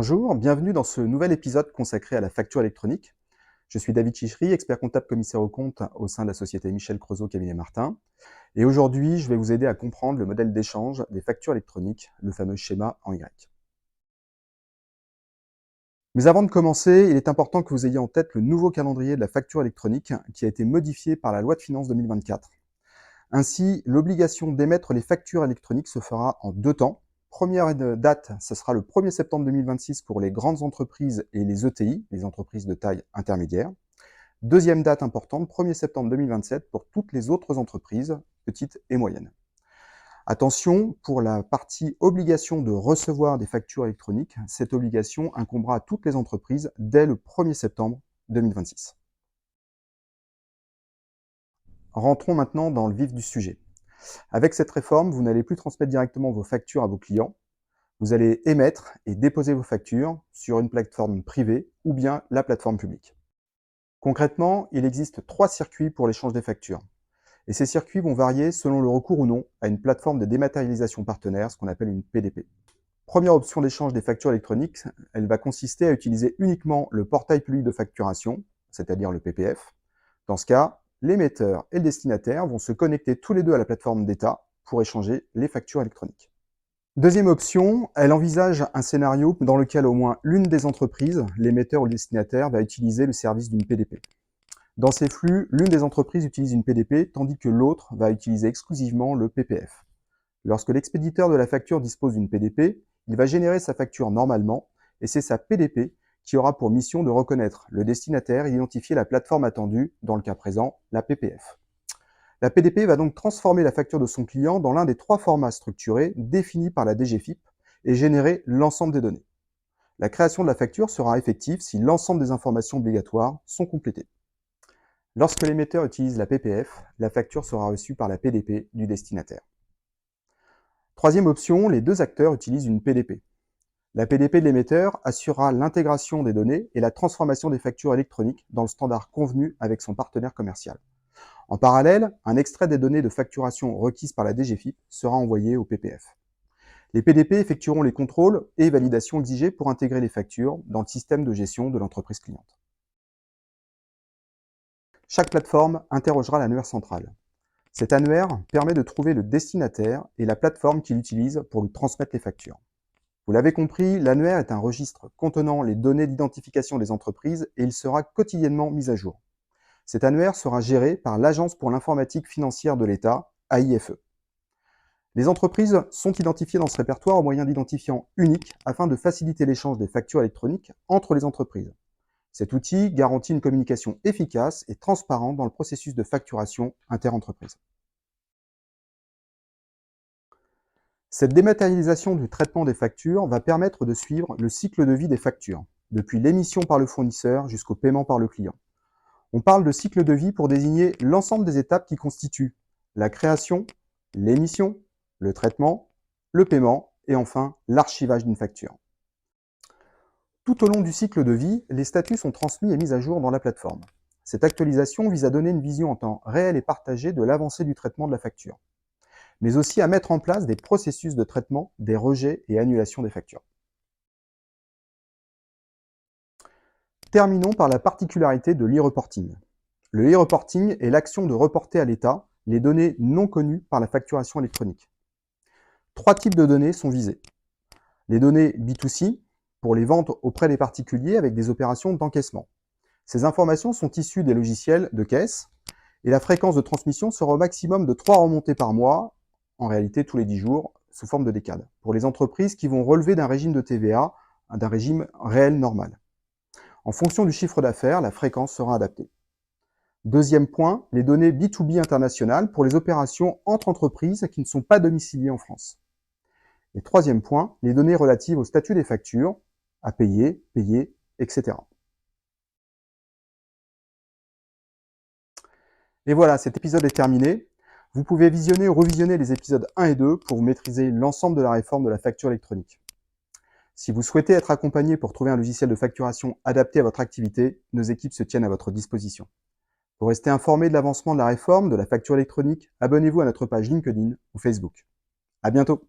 Bonjour, bienvenue dans ce nouvel épisode consacré à la facture électronique. Je suis David Chichery, expert comptable commissaire aux comptes au sein de la société Michel Creusot Cabinet Martin. Et aujourd'hui, je vais vous aider à comprendre le modèle d'échange des factures électroniques, le fameux schéma en Y. Mais avant de commencer, il est important que vous ayez en tête le nouveau calendrier de la facture électronique qui a été modifié par la loi de finances 2024. Ainsi, l'obligation d'émettre les factures électroniques se fera en deux temps. Première date, ce sera le 1er septembre 2026 pour les grandes entreprises et les ETI, les entreprises de taille intermédiaire. Deuxième date importante, 1er septembre 2027 pour toutes les autres entreprises, petites et moyennes. Attention, pour la partie obligation de recevoir des factures électroniques, cette obligation incombera à toutes les entreprises dès le 1er septembre 2026. Rentrons maintenant dans le vif du sujet. Avec cette réforme, vous n'allez plus transmettre directement vos factures à vos clients. Vous allez émettre et déposer vos factures sur une plateforme privée ou bien la plateforme publique. Concrètement, il existe 3 circuits pour l'échange des factures. Et ces circuits vont varier selon le recours ou non à une plateforme de dématérialisation partenaire, ce qu'on appelle une PDP. Première option d'échange des factures électroniques, elle va consister à utiliser uniquement le portail public de facturation, c'est-à-dire le PPF. Dans ce cas, l'émetteur et le destinataire vont se connecter tous les deux à la plateforme d'État pour échanger les factures électroniques. Deuxième option, elle envisage un scénario dans lequel au moins l'une des entreprises, l'émetteur ou le destinataire, va utiliser le service d'une PDP. Dans ces flux, l'une des entreprises utilise une PDP, tandis que l'autre va utiliser exclusivement le PPF. Lorsque l'expéditeur de la facture dispose d'une PDP, il va générer sa facture normalement, et c'est sa PDP qui aura pour mission de reconnaître le destinataire et d'identifier la plateforme attendue, dans le cas présent, la PPF. La PDP va donc transformer la facture de son client dans l'un des 3 formats structurés définis par la DGFiP et générer l'ensemble des données. La création de la facture sera effective si l'ensemble des informations obligatoires sont complétées. Lorsque l'émetteur utilise la PPF, la facture sera reçue par la PDP du destinataire. Troisième option, les deux acteurs utilisent une PDP. La PDP de l'émetteur assurera l'intégration des données et la transformation des factures électroniques dans le standard convenu avec son partenaire commercial. En parallèle, un extrait des données de facturation requises par la DGFiP sera envoyé au PPF. Les PDP effectueront les contrôles et validations exigés pour intégrer les factures dans le système de gestion de l'entreprise cliente. Chaque plateforme interrogera l'annuaire central. Cet annuaire permet de trouver le destinataire et la plateforme qu'il utilise pour lui transmettre les factures. Vous l'avez compris, l'annuaire est un registre contenant les données d'identification des entreprises et il sera quotidiennement mis à jour. Cet annuaire sera géré par l'Agence pour l'informatique financière de l'État, AIFE. Les entreprises sont identifiées dans ce répertoire au moyen d'identifiants uniques afin de faciliter l'échange des factures électroniques entre les entreprises. Cet outil garantit une communication efficace et transparente dans le processus de facturation interentreprises. Cette dématérialisation du traitement des factures va permettre de suivre le cycle de vie des factures, depuis l'émission par le fournisseur jusqu'au paiement par le client. On parle de cycle de vie pour désigner l'ensemble des étapes qui constituent la création, l'émission, le traitement, le paiement et enfin l'archivage d'une facture. Tout au long du cycle de vie, les statuts sont transmis et mis à jour dans la plateforme. Cette actualisation vise à donner une vision en temps réel et partagé de l'avancée du traitement de la facture, mais aussi à mettre en place des processus de traitement des rejets et annulations des factures. Terminons par la particularité de l'e-reporting. Le e-reporting est l'action de reporter à l'État les données non connues par la facturation électronique. 3 types de données sont visées. Les données B2C, pour les ventes auprès des particuliers avec des opérations d'encaissement. Ces informations sont issues des logiciels de caisse et la fréquence de transmission sera au maximum de 3 remontées par mois, en réalité tous les 10 jours, sous forme de décade, pour les entreprises qui vont relever d'un régime de TVA, d'un régime réel normal. En fonction du chiffre d'affaires, la fréquence sera adaptée. Deuxième point, les données B2B internationales pour les opérations entre entreprises qui ne sont pas domiciliées en France. Et troisième point, les données relatives au statut des factures, à payer, etc. Et voilà, cet épisode est terminé. Vous pouvez visionner ou revisionner les épisodes 1 et 2 pour maîtriser l'ensemble de la réforme de la facture électronique. Si vous souhaitez être accompagné pour trouver un logiciel de facturation adapté à votre activité, nos équipes se tiennent à votre disposition. Pour rester informé de l'avancement de la réforme de la facture électronique, abonnez-vous à notre page LinkedIn ou Facebook. À bientôt!